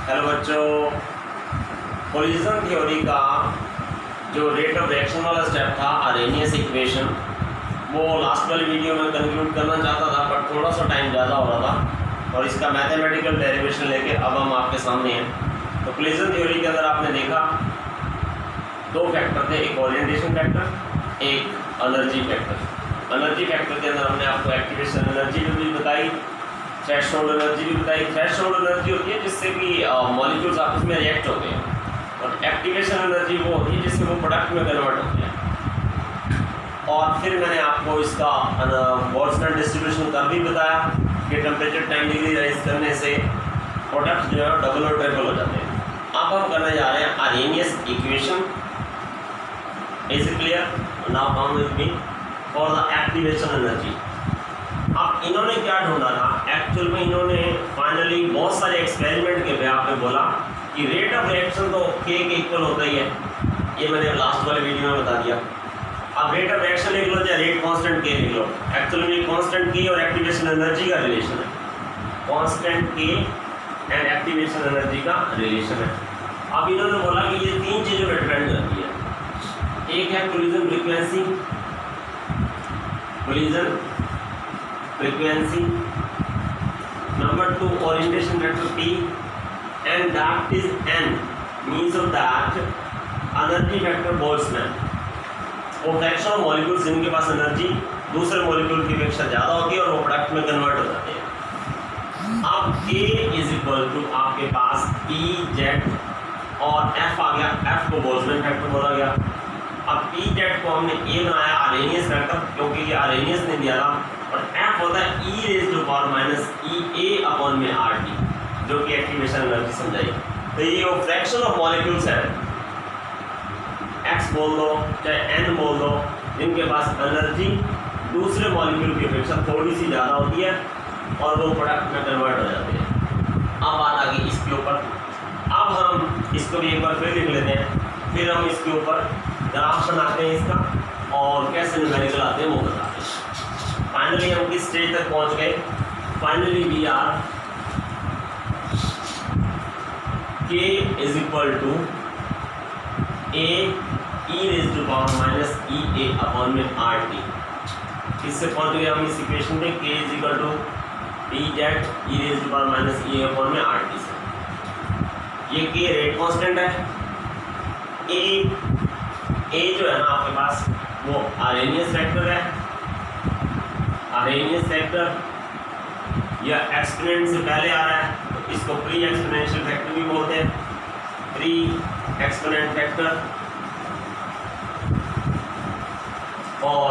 Hello बच्चों, collision theory का जो रेट ऑफ रिएक्शन वाला स्टेप था अरेनियस इक्वेशन, वो लास्ट वाली वीडियो में कंक्लूड करना चाहता था बट थोड़ा सा टाइम ज़्यादा हो रहा था और इसका मैथमेटिकल डेरिवेशन लेके अब हम आपके सामने हैं। तो कोलिजन थ्योरी के अंदर आपने देखा दो फैक्टर थे, एक ओरिएंटेशन फैक्टर, एक एनर्जी फैक्टर। एनर्जी फैक्टर के अंदर हमने आपको एक्टिवेशन एनर्जी भी बताई, थ्रेशोल्ड एनर्जी भी बताई। थ्रेशोल्ड एनर्जी होती है जिससे कि मॉलिक्यूल्स आपस में रिएक्ट होते हैं और एक्टिवेशन एनर्जी वो होती है जिससे वो प्रोडक्ट में कन्वर्ट होते हैं। और फिर मैंने आपको इसका बोल्ट्जमैन डिस्ट्रीब्यूशन कर भी बताया कि टेम्परेचर 10 डिग्री राइज करने से प्रोडक्ट जो है डबल और ट्रिपल हो जाते हैं। अब हम करने जा रहे हैं Arrhenius equation. Is it clear? Now come with me for the activation energy. अब इन्होंने क्या ढूंढा था, एक्चुअल में इन्होंने फाइनली बहुत सारे एक्सपेरिमेंट के यहाँ पे बोला कि रेट ऑफ रिएक्शन तो के इक्वल होता ही है, ये मैंने लास्ट वाले वीडियो में बता दिया। अब रेट ऑफ रिएक्शन लिख लो, चाहे रेट कांस्टेंट के लिख लो। एक्चुअली में कांस्टेंट के और एक्टिवेशन एनर्जी का रिलेशन है, कांस्टेंट के एंड एक्टिवेशन एनर्जी का रिलेशन है। अब इन्होंने बोला कि ये तीन चीज़ों पर डिपेंड करती है। एक है collision frequency, collision frequency, number 2 orientation vector P, and that is N, means of that energy vector Boltzmann। वो फ्रैक्शन ऑफ मॉलिक्यूल्स जिनके पास एनर्जी दूसरे मॉलिक्यूल की अपेक्षा ज़्यादा होती है और वो प्रोडक्ट में कन्वर्ट हो जाते हैं। अब K इज इक्वल टू आपके पास P Z और F आ गया, F को बोल्ट्जमैन फैक्टर बोला गया। अब P Z को हमने A बनाया अरेनियस फैक्टर, क्योंकि ये अरेनियस ने दिया था, और F होता है e raise to power minus EA upon में RT, जो कि एक्टिवेशन एनर्जी समझाई। तो ये वो फ्रैक्शन ऑफ मॉलिक्यूल्स है, X बोल दो चाहे N बोल दो, जिनके पास एनर्जी दूसरे मॉलिक्यूल की अपेक्षा थोड़ी सी ज़्यादा होती है और वो प्रोडक्ट में कन्वर्ट हो जाते हैं। अब बात आ गई इसके ऊपर। अब हम इसको भी एक बार फिर लिख लेते हैं, फिर हम इसके ऊपर ग्राफ बनाते हैं इसका और कैसे न्यूमेरिकल आते हैं वो बताते हैं। फाइनली हम किस स्टेज तक पहुंच गए? Finally we are K is equal to A e raise to power minus EA upon में RT। किससे पहुंच गए हम इस इक्वेशन में? K is equal to PZ e raise to power minus EA upon में RT से। ये K रेट कांस्टेंट है। A जो है ना आपके पास वो अरेनियस फैक्टर है। अरेनियस फैक्टर या एक्सपोनेंट से पहले आ रहा है तो इसको प्री एक्सपोनेंशियल फैक्टर भी बोलते हैं, प्री एक्सपोनेंट फैक्टर। और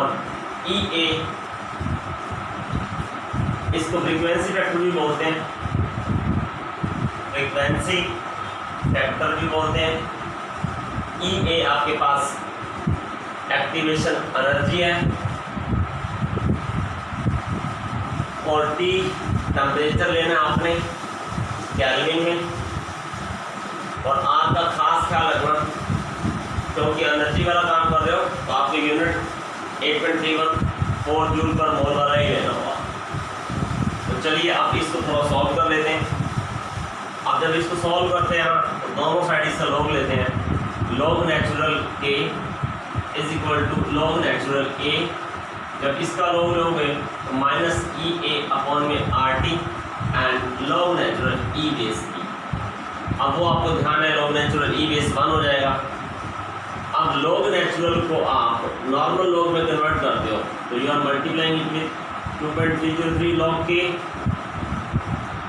EA इसको फ्रीक्वेंसी फैक्टर भी बोलते हैं, फ्रीक्वेंसी फैक्टर भी बोलते हैं। EA आपके पास एक्टिवेशन एनर्जी है और T टेम्परेचर लेना आपने केल्विन में, और R का खास ख्याल रखना, क्योंकि एनर्जी वाला काम कर रहे हो तो आपके यूनिट 8.314 जूल पर मोल वाला ही लेना होगा। तो चलिए आप इसको थोड़ा सॉल्व कर लेते हैं। अब जब इसको सॉल्व करते हैं तो दोनों साइड इसका लॉग लेते हैं। Log natural K is equal to log natural A। जब इसका लॉग लोगे तो माइनस EA अपॉन में RT and log natural E base E। अब वो आपको ध्यान है लॉग नेचुरल E बेस 1 हो जाएगा। अब लॉग नेचुरल को आप नॉर्मल लॉग में कन्वर्ट करते हो तो you are multiplying it with 2.303 log K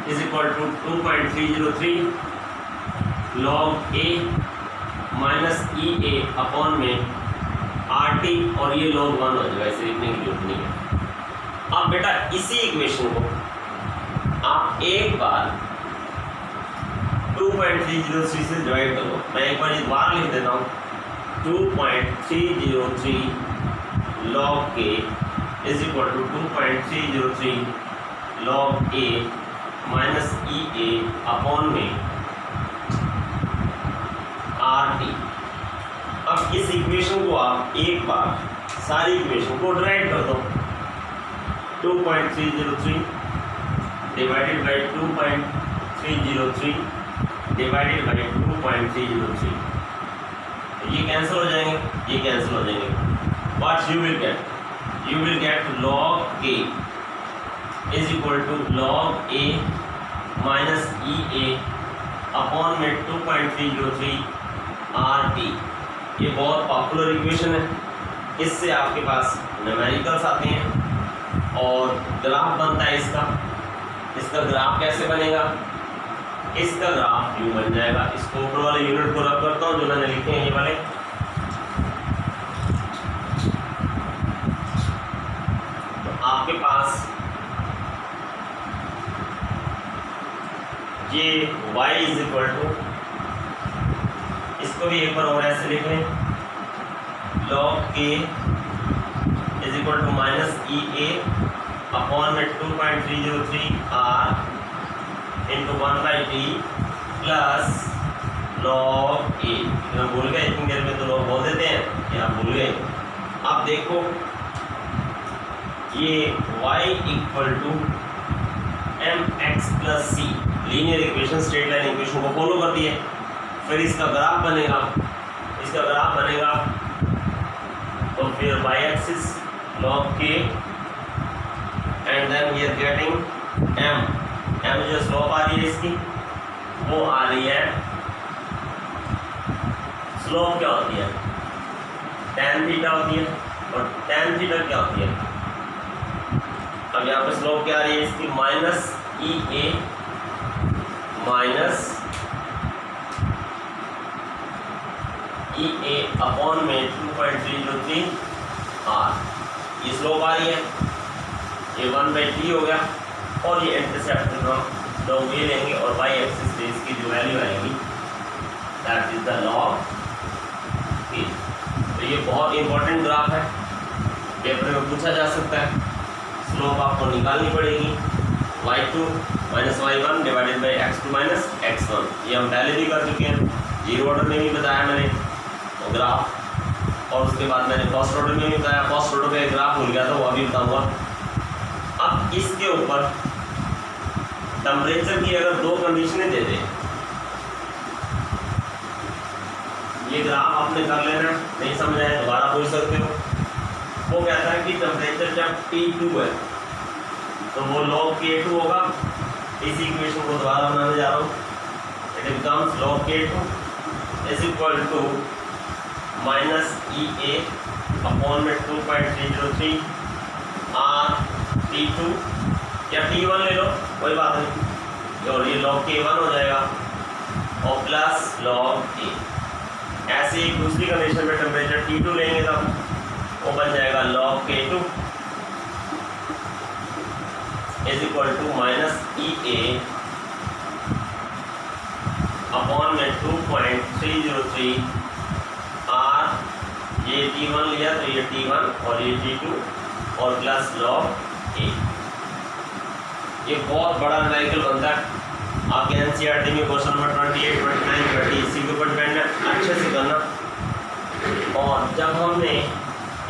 is equal to 2.303 log A minus EA upon में RT, और ये लॉग 1 हो जाएगा, इसे लिखने की जरूरत नहीं है। अब बेटा इसी इक्वेशन को आप एक बार 2.303 से डिवाइड करो। मैं एक बार दोबारा लिख देता हूँ, 2.303 log K is equal to 2.303 log A minus EA upon में RT। अब इस इक्वेशन को आप एक बार सारी इक्वेशन को डिवाइड कर दो, 2.303 डिवाइडेड बाई 2.303 डिवाइडेड बाई 2.303। ये कैंसिल हो जाएंगे, ये कैंसिल हो जाएंगे। What you will get? You will get log k is equal to log a minus E A upon में 2.303 RT। ये बहुत पॉपुलर इक्वेशन है। इससे आपके पास न्यूमेरिकल्स आते हैं और ग्राफ बनता है इसका। इसका ग्राफ कैसे बनेगा? इसका ग्राफ यूँ बन जाएगा। इसको ऊपर वाले यूनिट को रब करता हूँ जो मैंने लिखे हैं ये वाले। तो आपके पास ये y इज इक्वल टू, इसको भी एक बार और ऐसे लिखें, log k is equal to minus E A upon में 2.303 r into 1/t plus log a। मैं भूल गया, इतनी देर में तो लोग बोल देते हैं कि आप भूल गए। अब देखो ये y equal to mx plus c linear equation, straight line equation को फॉलो करती है। फिर इसका ग्राफ बनेगा, इसका ग्राफ बनेगा तो फिर y axis log k and then we are getting m जो स्लोप आ रही है इसकी वो आ रही है, स्लोप क्या होती है? tan थीटा होती है। और tan थीटा क्या होती है? अब यहाँ पे स्लोप क्या आ रही है इसकी? Minus E A minus E A upon में 2.303 r। ये स्लोप आ रही है, ये 1/t हो गया। और ये इंटरसेप्ट हम लोग ये लेंगे और y एक्सिस पे इसकी जो वैल्यू आएगी that is the log k। तो ये बहुत इंपॉर्टेंट ग्राफ है, पेपर में पूछा जा सकता है। स्लोप आपको निकालनी पड़ेगी, y2 minus y1 divided by x2 minus x1। ये हम पहले भी कर चुके हैं, जीरो ऑर्डर में भी बताया मैंने वो ग्राफ, और उसके बाद मैंने फर्स्ट ऑर्डर में भी बताया। फर्स्ट ऑर्डर का एक ग्राफ भूल गया था, वो अभी बताऊंगा। अब इसके ऊपर टेम्परेचर की अगर दो कंडीशनें दे दें, ये ग्राफ आपने कर लेना, नहीं समझ आए दोबारा पूछ सकते हो। वो कहता है कि टेम्परेचर जब T2 है तो वो log K2 होगा। इसी इक्वेशन को दोबारा बनाने जा रहा हूँ। It becomes log K2 is equal to minus E A upon में 2.303 r T2 या T1 ले लो, कोई बात नहीं, और ये log K1 हो जाएगा और प्लस log A। ऐसे ही दूसरी कंडीशन में टेम्परेचर T2 लेंगे तब वो बन जाएगा log K2 is equal to minus E A upon में 2.303 r। ये T1 लिया तो ये T1 और ये T2 और प्लस log A। ये बहुत बड़ा न्यूमेरिकल बनता है। आपके एनसीईआरटी में क्वेश्चन नंबर 28, 29, 30 इसी के ऊपर डिपेंड है, अच्छे से करना। और जब हमने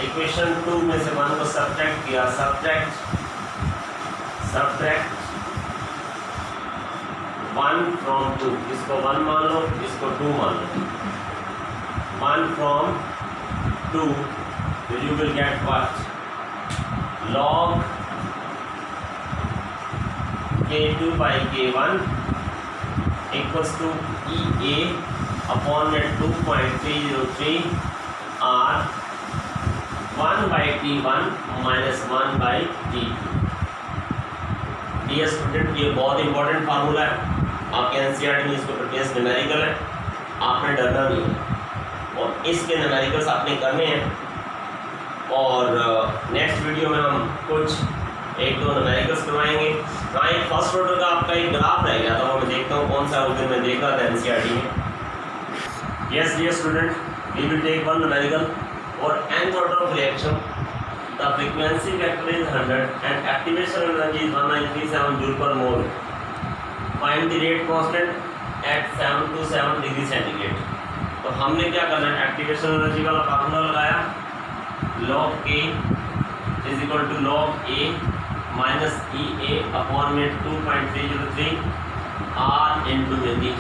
इक्वेशन 2 में से 1 को सब्ट्रैक्ट किया, सब्ट्रैक्ट 1 फ्रॉम 2, इसको 1 मान लो, इसको 2 मान लो। 1 फ्रॉम 2 तो you will get what? log K2 by K1 equals to E A upon 2.303 R 1 by T1 minus 1 by T2। Dear student, ये बहुत इंपॉर्टेंट फार्मूला है, आपके एनसीईआरटी में इसको प्रीवियस न्यूमेरिकल है, आपने डरना नहीं है और इसके न्यूमेरिकल्स आपने करने हैं। और नेक्स्ट वीडियो में हम कुछ 1-2 न्यूमेरिकल्स करवाएंगे। हाँ, एक फर्स्ट ऑर्डर का आपका एक ग्राफ रह गया था, वो मैं देखता हूँ कौन सा उस दिन मैं देख रहा था एनसीईआरटी में। Yes dear student, we will take one numerical और nth order of reaction. The frequency factor is 100 and activation energy is 1937 joule per mole. Find the rate constant at 727 degree centigrade. तो हमने क्या करना है, activation energy वाला formula लगाया, log K is equal to log A minus E A upon में 2.303 R into में दी।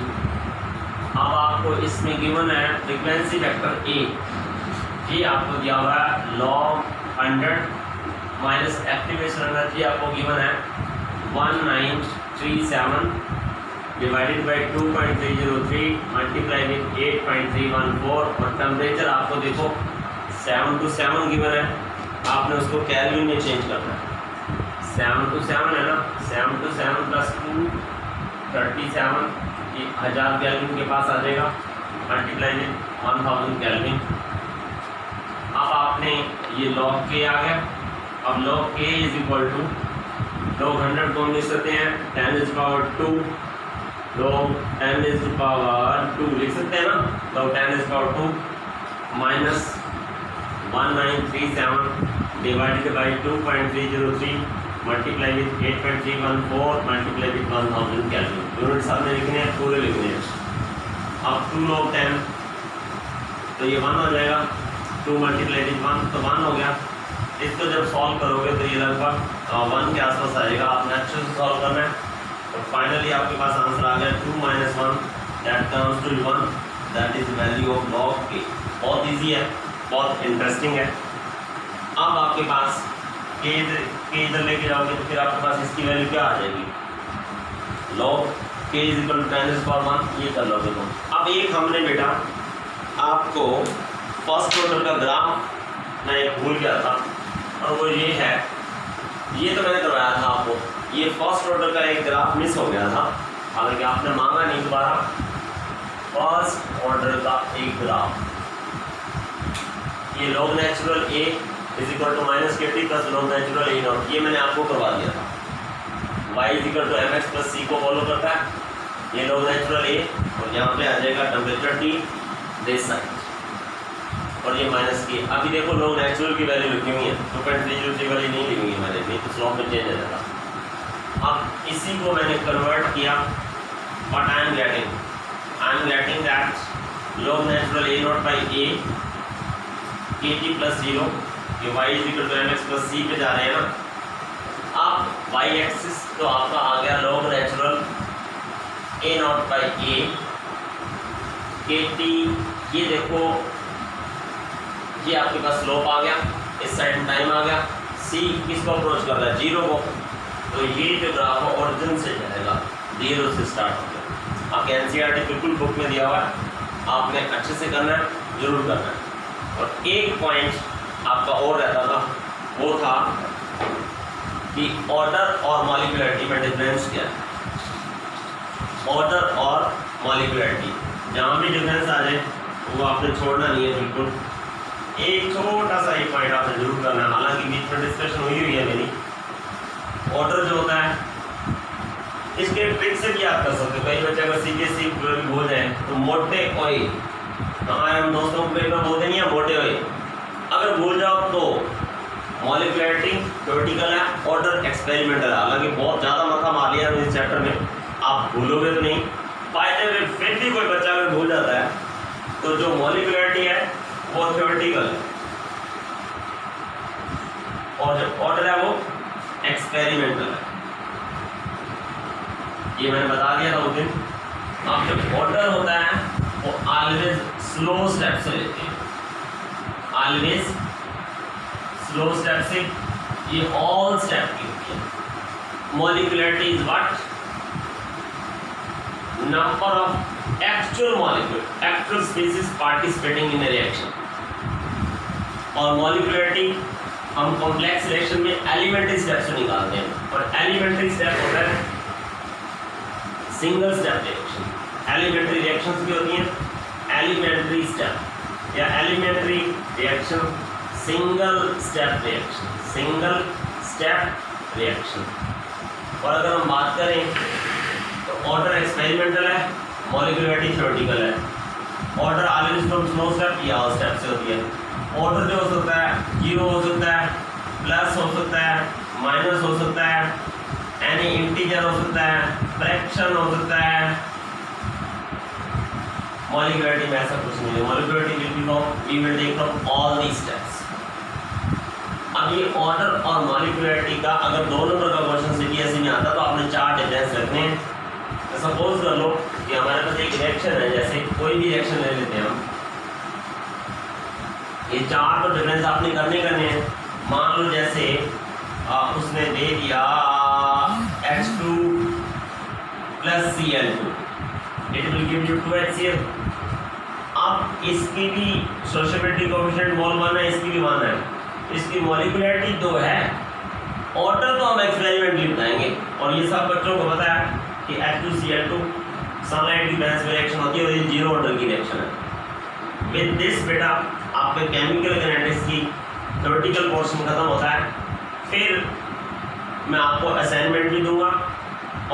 अब आपको इसमें गिवन है फ्रीक्वेंसी वेक्टर ए, ये आपको दिया हुआ है log 100 माइनस एक्टिवेशन एनर्जी आपको गिवन है 1937 डिवाइडेड बाई 2.303 मल्टीप्लाई विद 8.314 और टेम्परेचर आपको देखो 7 to 7 गिवन है, आपने उसको केल्विन में चेंज करना है। 7 to 7 है ना, 7 to 7 प्लस 2 37 1000 केल्विन के पास आ जाएगा मल्टीप्लाई विद 1000 केल्विन। अब आपने ये log k आ गया, अब log k is equal to log 100 को हम लिख सकते हैं 10⁻², log 10⁻² लिख सकते हैं ना, log 10⁻² minus 1937 divided by 2.303 multiply with 8.314 multiply with 1000 kelvin. Unit सामने लिखने हैं, पूरे लिखने हैं। अब 2 log 10 तो ये 1 हो जाएगा, 2 मल्टीप्लाई विद 1 तो 1 हो गया। इसको जब सॉल्व करोगे तो ये लगभग 1 के आसपास आएगा, आपने अच्छे से सॉल्व करना है। और फाइनली आपके पास आंसर आ गया 2 - 1 that comes to 1, that is value of log k। बहुत इजी है, बहुत इंटरेस्टिंग है। अब आपके पास k इधर लेके जाओगे तो फिर आपके पास इसकी वैल्यू क्या आ जाएगी, log k is equal to 10⁻1, ये कर लोगे तुम। अब एक हमने बेटा आपको फर्स्ट ऑर्डर का ग्राफ मैं भूल गया था, और वो ये है, ये तो मैंने करवाया था आपको, ये फर्स्ट ऑर्डर का एक ग्राफ मिस हो गया था, हालांकि आपने मांगा नहीं दोबारा। फर्स्ट ऑर्डर का एक ग्राफ, ये log natural a is equal to -kt plus log natural a naught, ये मैंने आपको करवा दिया था। y is equal to mx plus c को फॉलो करता है, ये log नेचुरल a, और यहाँ पे आ जाएगा टेम्परेचर T दिस साइड, और ये माइनस की। अभी देखो log नेचुरल की वैल्यू लिखी हुई है, 2.303 वाली नहीं लिखी हुई है मैंने, नहीं तो स्लॉप में चेंज हो जाएगा। अब इसी को मैंने कन्वर्ट किया, but I am getting that log natural a naught by a kt plus 0, ये y is equal to mx plus c पे जा रहे हैं ना। अब y एक्सिस तो आपका आ गया log natural a naught by a kt, ये देखो ये आपके पास स्लोप आ गया, इस साइड टाइम आ गया, c किसको अप्रोच कर रहा है, 0 को, तो ये जो ग्राफ है ओरिजिन से जाएगा, 0 से स्टार्ट हो गया। आपके एनसीईआरटी बिल्कुल बुक में दिया हुआ है, आपने अच्छे से करना है, जरूर करना है। और एक पॉइंट आपका और रहता था, वो था कि ऑर्डर और मॉलिक्यूलरिटी में डिफरेंस क्या है। ऑर्डर और मॉलिक्यूलरिटी जहाँ भी डिफरेंस आ जाए वो आपने छोड़ना नहीं है बिल्कुल। एक छोटा सा एक पॉइंट आपने जरूर करना है, हालांकि बीच में डिस्कशन हुई है मेरी। ऑर्डर जो होता है इसके ट्रिक से भी आप कर सकते हो। कई बच्चे अगर सीबीएसई भूल जाए तो मोटे ओए, हमारे हम दोस्तों को पेपर बोलते नहीं है मोटे ओए, अगर भूल जाओ तो मॉलिक्यूलरिटी थ्योरेटिकल है, ऑर्डर एक्सपेरिमेंटल है। हालांकि बहुत ज़्यादा माथा मार लिया इस चैप्टर में, आप भूलोगे तो नहीं, फायदे में फिर भी कोई बच्चा अगर भूल जाता है तो जो मॉलिक्यूलरिटी है वो थ्योरेटिकल है, और जो ऑर्डर है वो एक्सपेरिमेंटल है। ये मैंने बता दिया था उस दिन। अब जो ऑर्डर होता है वो ऑलवेज स्लो स्टेप से लेते हैं, ऑलवेज स्लो स्टेप से, ये ऑल स्टेप की होती है। Molecularity is what, number of actual molecule, actual species participating in a reaction. और मॉलिक्यूलरिटी हम कॉम्प्लेक्स रिएक्शन में एलिमेंट्री स्टेप से निकालते हैं, और एलिमेंट्री स्टेप होता है single step reaction. Elementary reactions भी होती हैं एलिमेंट्री स्टेप या elementary reaction, single step reaction, single step reaction. और अगर हम बात करें तो ऑर्डर एक्सपेरिमेंटल है, मॉलिक्यूलरिटी थ्योरेटिकल है। Order always from slow step या ऑल स्टेप से होती है। ऑर्डर जो हो सकता है 0 हो सकता है, प्लस हो सकता है, माइनस हो सकता है, एनी इंटीजर हो सकता है, फ्रैक्शन हो सकता है। मॉलिक्यूलरिटी में ऐसा कुछ नहीं है। Molecularity will be from, we will take from all the steps. अब ये ऑर्डर और मॉलिक्यूलरिटी का अगर 2 नंबर का क्वेश्चन सीबीएसई में आता तो आपने 4 डिफरेंस रखने हैं। सपोज कर लो कि हमारे पास एक रिएक्शन है, जैसे कोई भी रिएक्शन ले लेते हैं हम, ये चार तो डिफरेंस आपने करने हैं। मान लो जैसे उसने दे दिया H2 + Cl2, it will give you 2HCl। अब इसकी भी सोशबिलिटी कोएफिशिएंट मोल 1 है, इसकी भी 1 है, इसकी मॉलिक्यूलरिटी 2 है। ऑर्डर तो हम एक्सपेरिमेंटली बताएंगे, और ये सब बच्चों को पता है कि H2Cl2 सनलाइट की बैलेंस में रिएक्शन होती है और ये 0 ऑर्डर की रिएक्शन है। विद दिस बेटा आपके केमिकल काइनेटिक्स की थ्योरेटिकल पोर्शन खत्म होता है। फिर मैं आपको असाइनमेंट भी दूंगा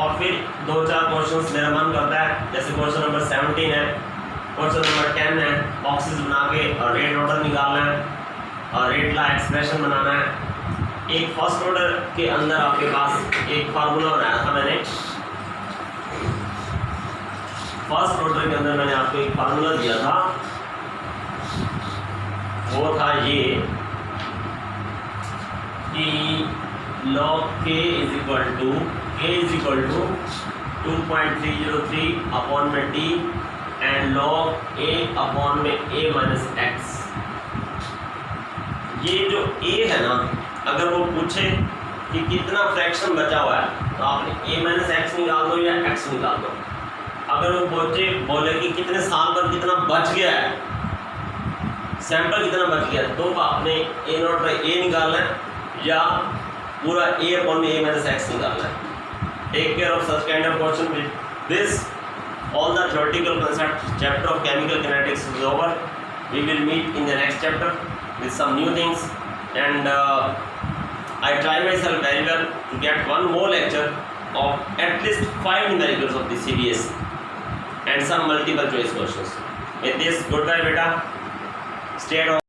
और फिर 2-4 क्वेश्चंस मेरा मन करता है, जैसे क्वेश्चन नंबर 17 है, क्वेश्चन नंबर 10 है, बॉक्सेस बना के और रेट ऑर्डर निकालना है और रेट ला एक्सप्रेशन बनाना है। एक फर्स्ट ऑर्डर के अंदर आपके पास एक फार्मूला बनाया था मैंने, फर्स्ट ऑर्डर के अंदर मैंने आपको एक फार्मूला दिया था, वो था ये कि log k = 2.303/t and log a/a-x। ये जो a है ना, अगर वो पूछे कि कितना फ्रैक्शन बचा हुआ है तो आपने a-x निकाल दो या x निकाल दो। अगर वो बोले कि कितने साल पर कितना बच गया है, सैंपल कितना बच गया, तो आपने a0/a निकालना है या पूरा a/a-x निकालना है। Take care of such kind of question. With this all the theoretical concept chapter of chemical kinetics is over. We will meet in the next chapter with some new things, and I try myself very well to get one more lecture of at least 5 numericals of the CBS and some multiple choice questions. With this, goodbye beta, stay at home.